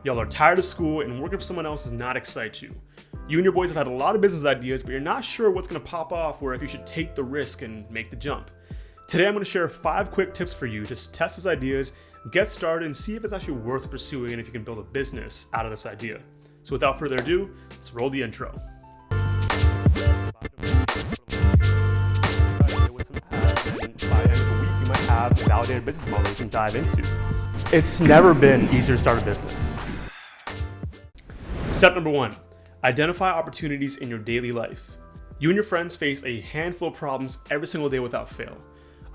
Y'all are tired of school and working for someone else does not excite you. You and your boys have had a lot of business ideas, but you're not sure what's going to pop off or if you should take the risk and make the jump. Today I'm going to share 5 quick tips for you to test those ideas, get started, and see if it's actually worth pursuing and if you can build a business out of this idea. So without further ado, let's roll the intro. By the end of the week, you might have a validated business model you can dive into. It's never been easier to start a business. Step number 1, identify opportunities in your daily life. You and your friends face a handful of problems every single day without fail.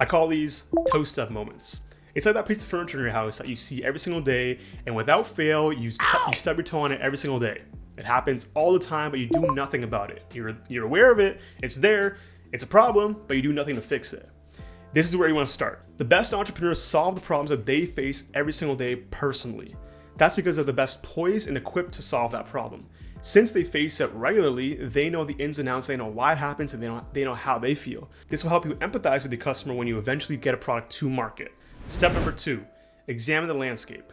I call these toe step moments. It's like that piece of furniture in your house that you see every single day, and without fail, you stub your toe on it every single day. It happens all the time, but you do nothing about it. You're aware of it, it's there, it's a problem, but you do nothing to fix it. This is where you want to start. The best entrepreneurs solve the problems that they face every single day personally. That's because they're the best poised and equipped to solve that problem. Since they face it regularly, they know the ins and outs, they know why it happens, and they know how they feel. This will help you empathize with the customer when you eventually get a product to market. Step number 2, examine the landscape.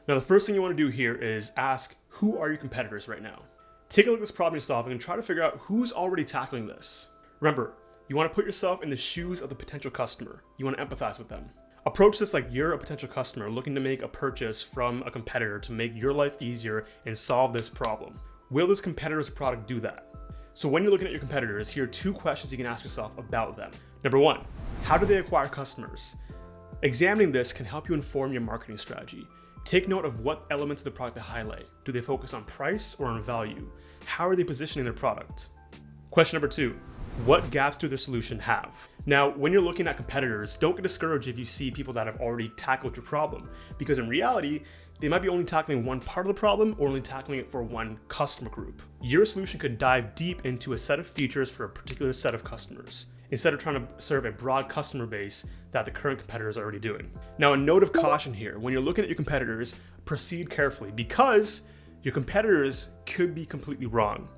Now, the first thing you want to do here is ask, who are your competitors right now? Take a look at this problem you're solving and try to figure out who's already tackling this. Remember, you want to put yourself in the shoes of the potential customer. You want to empathize with them. Approach this like you're a potential customer looking to make a purchase from a competitor to make your life easier and solve this problem. Will this competitor's product do that? So when you're looking at your competitors, here are 2 questions you can ask yourself about them. Number 1, how do they acquire customers? Examining this can help you inform your marketing strategy. Take note of what elements of the product they highlight. Do they focus on price or on value? How are they positioning their product? Question number 2, what gaps do their solution have? Now, when you're looking at competitors, don't get discouraged if you see people that have already tackled your problem, because in reality, they might be only tackling one part of the problem or only tackling it for one customer group. Your solution could dive deep into a set of features for a particular set of customers, instead of trying to serve a broad customer base that the current competitors are already doing. Now, a note of caution here, when you're looking at your competitors, proceed carefully because your competitors could be completely wrong.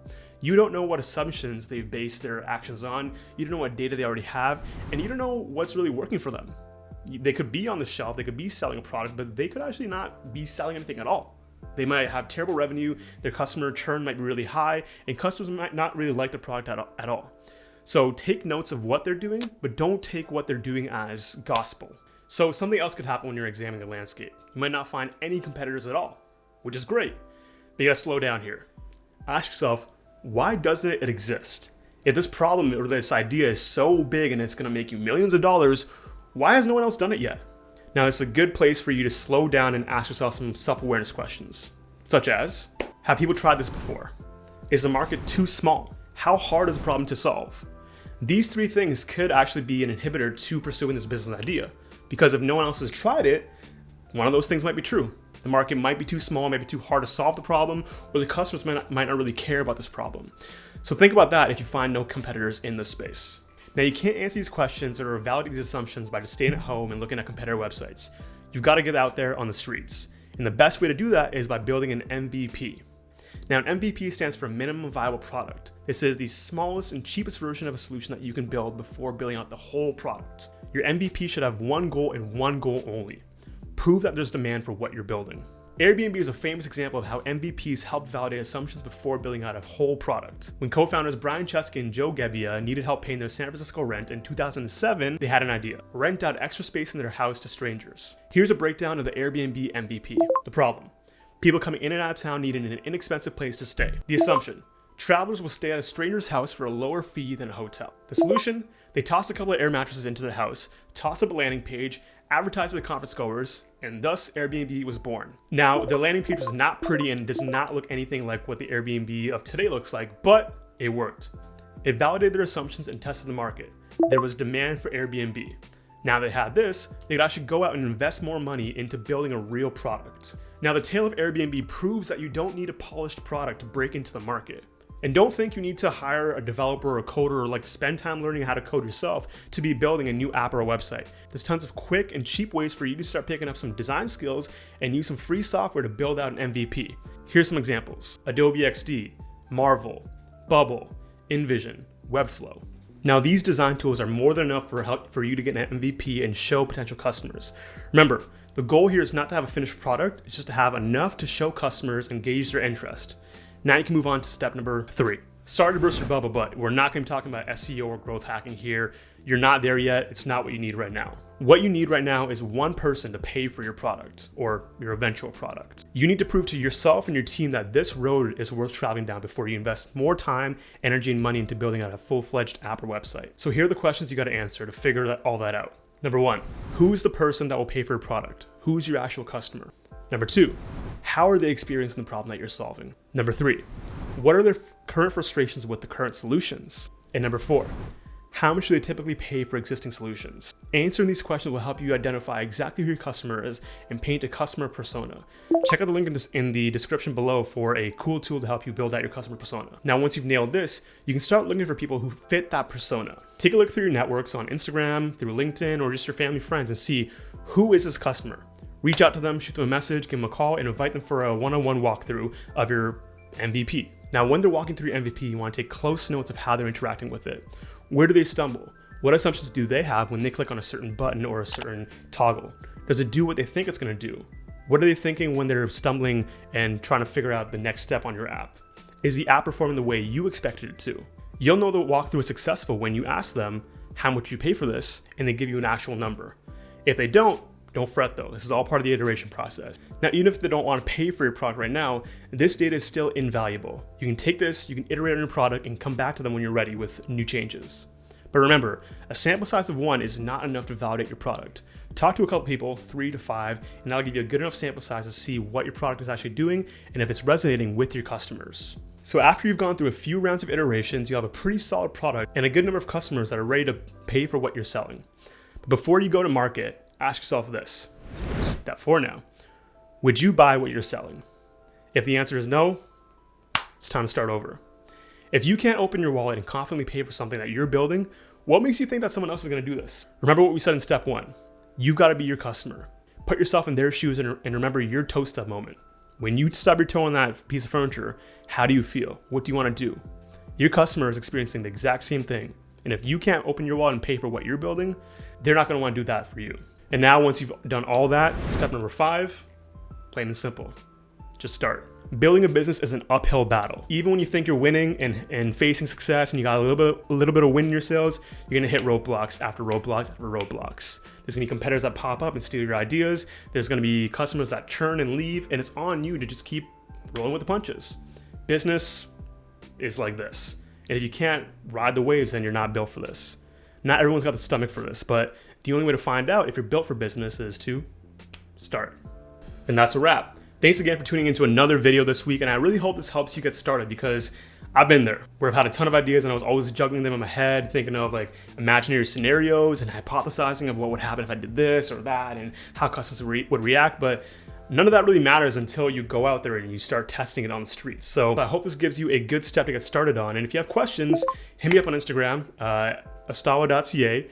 You don't know what assumptions they've based their actions on, you don't know what data they already have, and you don't know what's really working for them. They could be on the shelf, they could be selling a product, but they could actually not be selling anything at all. They might have terrible revenue, their customer churn might be really high, and customers might not really like the product at all. So take notes of what they're doing, but don't take what they're doing as gospel. So something else could happen when you're examining the landscape. You might not find any competitors at all, which is great, but you gotta slow down here. Ask yourself, why doesn't it exist? If this problem or this idea is so big and it's gonna make you millions of dollars, why has no one else done it yet? Now, it's a good place for you to slow down and ask yourself some self-awareness questions, such as, have people tried this before? Is the market too small? How hard is the problem to solve? These 3 things could actually be an inhibitor to pursuing this business idea, because if no one else has tried it, one of those things might be true. The market might be too small, might be too hard to solve the problem, or the customers might not really care about this problem. So think about that if you find no competitors in this space. Now, you can't answer these questions or validate these assumptions by just staying at home and looking at competitor websites. You've got to get out there on the streets. And the best way to do that is by building an MVP. Now, an MVP stands for minimum viable product. This is the smallest and cheapest version of a solution that you can build before building out the whole product. Your MVP should have one goal and one goal only. Prove that there's demand for what you're building. Airbnb is a famous example of how MVPs help validate assumptions before building out a whole product. When co-founders Brian Chesky and Joe Gebbia needed help paying their San Francisco rent in 2007, they had an idea: rent out extra space in their house to strangers. Here's a breakdown of the Airbnb MVP. The problem: people coming in and out of town needed an inexpensive place to stay. The assumption: travelers will stay at a stranger's house for a lower fee than a hotel. The solution: they toss a couple of air mattresses into the house, toss up a landing page, advertised to the conference goers, and thus Airbnb was born. Now, the landing page was not pretty and does not look anything like what the Airbnb of today looks like, but it worked. It validated their assumptions and tested the market. There was demand for Airbnb. Now they had this, they could actually go out and invest more money into building a real product. Now, the tale of Airbnb proves that you don't need a polished product to break into the market. And don't think you need to hire a developer or a coder or spend time learning how to code yourself to be building a new app or a website. There's tons of quick and cheap ways for you to start picking up some design skills and use some free software to build out an MVP. Here's some examples: Adobe XD, Marvel, Bubble, InVision, Webflow. Now, these design tools are more than enough for you to get an MVP and show potential customers. Remember, The goal here is not to have a finished product, it's just to have enough to show customers and gauge their interest. Now you can move on to step number 3. Sorry to burst your bubble, but we're not going to be talking about SEO or growth hacking here. You're not there yet. It's not what you need right now. What you need right now is one person to pay for your product or your eventual product. You need to prove to yourself and your team that this road is worth traveling down before you invest more time, energy, and money into building out a full-fledged app or website. So here are the questions you got to answer to figure all that out. Number 1, who's the person that will pay for your product? Who's your actual customer? Number 2, how are they experiencing the problem that you're solving? Number 3, what are their current frustrations with the current solutions? And number 4, how much do they typically pay for existing solutions? Answering these questions will help you identify exactly who your customer is and paint a customer persona. Check out the link in the description below for a cool tool to help you build out your customer persona. Now, once you've nailed this, you can start looking for people who fit that persona. Take a look through your networks on Instagram, through LinkedIn, or just your family friends and see who is this customer. Reach out to them, shoot them a message, give them a call, and invite them for a one-on-one walkthrough of your MVP. Now, when they're walking through your MVP, you want to take close notes of how they're interacting with it. Where do they stumble? What assumptions do they have when they click on a certain button or a certain toggle? Does it do what they think it's going to do? What are they thinking when they're stumbling and trying to figure out the next step on your app? Is the app performing the way you expected it to? You'll know the walkthrough is successful when you ask them how much you pay for this and they give you an actual number. If they don't fret though. This is all part of the iteration process. Now, even if they don't want to pay for your product right now, this data is still invaluable. You can take this, you can iterate on your product and come back to them when you're ready with new changes. But remember, a sample size of 1 is not enough to validate your product. Talk to a couple people, 3 to 5, and that'll give you a good enough sample size to see what your product is actually doing and if it's resonating with your customers. So after you've gone through a few rounds of iterations, you have a pretty solid product and a good number of customers that are ready to pay for what you're selling. But before you go to market, ask yourself this. Step 4 now. Would you buy what you're selling? If the answer is no, it's time to start over. If you can't open your wallet and confidently pay for something that you're building, what makes you think that someone else is going to do this? Remember what we said in step 1. You've got to be your customer. Put yourself in their shoes and remember your toe stub moment. When you stub your toe on that piece of furniture, how do you feel? What do you want to do? Your customer is experiencing the exact same thing. And if you can't open your wallet and pay for what you're building, they're not going to want to do that for you. And now once you've done all that, step number 5, plain and simple, just start. Building a business is an uphill battle. Even when you think you're winning and facing success and you got a little bit of win in your sales, you're gonna hit roadblocks after roadblocks after roadblocks. There's gonna be competitors that pop up and steal your ideas. There's gonna be customers that churn and leave, and it's on you to just keep rolling with the punches. Business is like this. And if you can't ride the waves, then you're not built for this. Not everyone's got the stomach for this, but the only way to find out if you're built for business is to start. And that's a wrap. Thanks again for tuning into another video this week, and I really hope this helps you get started because I've been there where I've had a ton of ideas and I was always juggling them in my head, thinking of like imaginary scenarios and hypothesizing of what would happen if I did this or that and how customers would react, but none of that really matters until you go out there and you start testing it on the streets. So I hope this gives you a good step to get started on, and if you have questions, hit me up on Instagram, astawa.ca.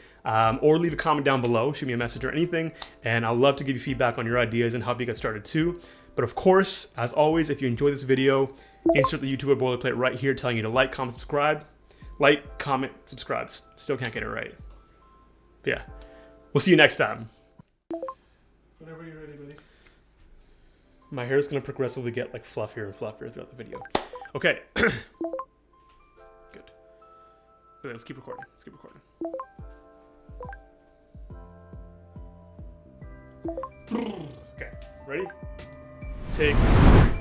Or leave a comment down below, shoot me a message or anything, and I'll love to give you feedback on your ideas and help you get started too. But of course, as always, if you enjoy this video, insert the YouTuber boilerplate right here telling you to like, comment, subscribe. Like, comment, subscribe. Still can't get it right. But yeah, we'll see you next time. Whenever you're ready, buddy. My hair is going to progressively get like fluffier and fluffier throughout the video. Okay. Good. Okay, let's keep recording. Okay, ready? Take 3.